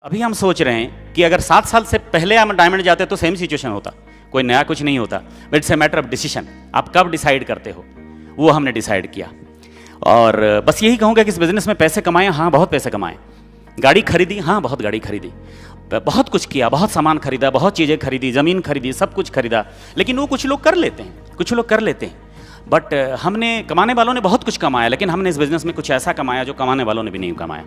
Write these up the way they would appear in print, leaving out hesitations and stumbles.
अभी हम सोच रहे हैं कि अगर 7 साल से पहले हम डायमंड जाते तो सेम सिचुएशन होता, कोई नया कुछ नहीं होता। But it's a matter of decision, आप कब डिसाइड करते हो, वो हमने डिसाइड किया। और बस यही कहूँगा कि इस बिजनेस में पैसे कमाए, हाँ बहुत पैसे कमाए। गाड़ी खरीदी, हाँ बहुत गाड़ी खरीदी, बहुत कुछ किया, बहुत सामान खरीदा, बहुत चीज़ें खरीदी, ज़मीन खरीदी, सब कुछ खरीदा। लेकिन वो कुछ लोग कर लेते हैं, कुछ लोग कर लेते हैं। बट हमने, कमाने वालों ने बहुत कुछ कमाया, लेकिन हमने इस बिजनेस में कुछ ऐसा कमाया जो कमाने वालों ने भी नहीं कमाया।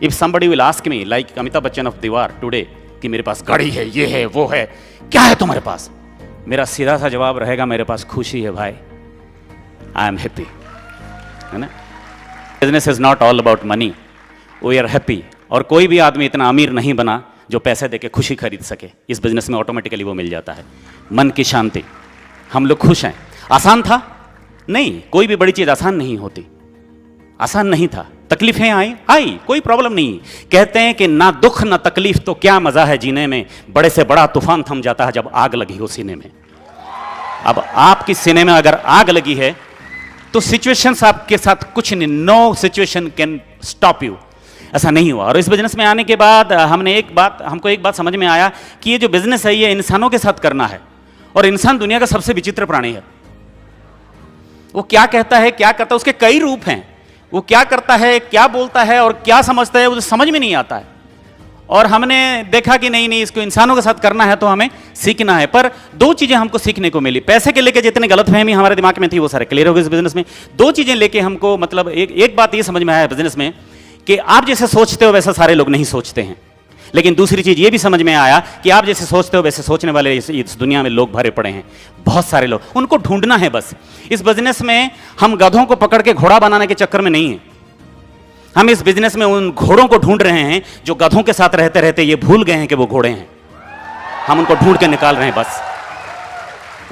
If somebody will ask me like Amitabh Bachchan of दीवार टुडे कि मेरे पास गाड़ी है, ये है, वो है, क्या है तुम्हारे पास, मेरा सीधा सा जवाब रहेगा मेरे पास खुशी है भाई, आई एम हैप्पी, है ना। Business is not all about money, we are happy. और कोई भी आदमी इतना अमीर नहीं बना जो पैसे देके खुशी खरीद सके। इस बिजनेस में ऑटोमेटिकली वो मिल जाता है, मन की शांति। हम लोग खुश हैं। आसान था नहीं, कोई भी बड़ी चीज आसान नहीं होती, आसान नहीं था। तकलीफें आई, कोई प्रॉब्लम नहीं। कहते हैं कि ना दुख ना तकलीफ तो क्या मजा है जीने में, बड़े से बड़ा तूफान थम जाता है जब आग लगी हो सीने में। अब आपकी सीने में अगर आग लगी है तो सिचुएशंस आपके साथ कुछ नहीं, know situation can stop you. ऐसा नहीं हुआ। और इस बिजनेस में आने के बाद हमको एक बात समझ में आया कि ये जो बिजनेस है ये इंसानों के साथ करना है। और इंसान दुनिया का सबसे विचित्र प्राणी है। वो क्या कहता है, क्या करता है, उसके कई रूप हैं। वो क्या करता है, क्या बोलता है और क्या समझता है, वो समझ में नहीं आता है। और हमने देखा कि नहीं, इसको इंसानों के साथ करना है तो हमें सीखना है। पर दो चीजें हमको सीखने को मिली। पैसे के लेके जितने गलतफहमी हमारे दिमाग में थी वो सारे क्लियर हो गए इस बिजनेस में। दो चीजें लेके हमको, मतलब एक बात ये समझ में आया बिजनेस में कि आप जैसे सोचते हो वैसा सारे लोग नहीं सोचते हैं। लेकिन दूसरी चीज ये भी समझ में आया कि आप जैसे सोचते हो वैसे सोचने वाले इस दुनिया में लोग भरे पड़े हैं, बहुत सारे लोग। उनको ढूंढना है बस। इस बिजनेस में हम गधों को पकड़ के घोड़ा बनाने के चक्कर में नहीं है। हम इस बिजनेस में उन घोड़ों को ढूंढ रहे हैं जो गधों के साथ रहते रहते ये भूल गए हैं कि वो घोड़े हैं। हम उनको ढूंढ के निकाल रहे हैं बस।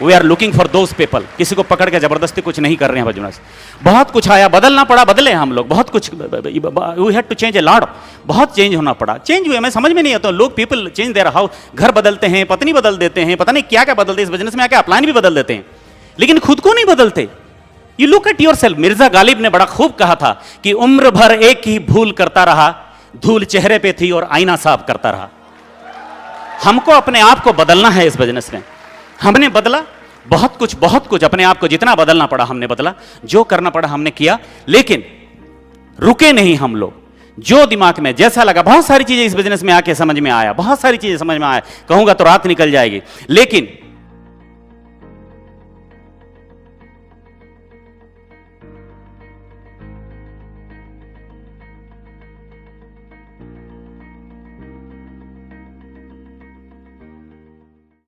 We are looking for those people. किसी को पकड़ के जबरदस्ती कुछ नहीं कर रहे हैं बिजनेस। बहुत कुछ आया, बदलना पड़ा, बदले हम लोग बहुत कुछ। We had to change a lot, बहुत चेंज होना पड़ा। चेंज हुए, हमें समझ में नहीं आता। लोग पीपल चेंज देयर हाउस, घर बदलते हैं, पत्नी बदल देते हैं, पता नहीं क्या क्या बदलते हैं। इस बिजनेस में आके अपलाइन भी बदल देते हैं, लेकिन खुद को नहीं बदलते। You look at your self. Mirza Ghalib ने बड़ा खूब कहा था कि उम्र भर एक ही भूल करता रहा, धूल चेहरे पे थी और आईना साफ करता रहा। हमको अपने आप को बदलना है इस बिजनेस में। हमने बदला बहुत कुछ अपने आप को जितना बदलना पड़ा हमने बदला, जो करना पड़ा हमने किया, लेकिन रुके नहीं हम लोग। जो दिमाग में जैसा लगा, बहुत सारी चीजें इस बिजनेस में आके समझ में आया, बहुत सारी चीजें समझ में आया, कहूंगा तो रात निकल जाएगी। लेकिन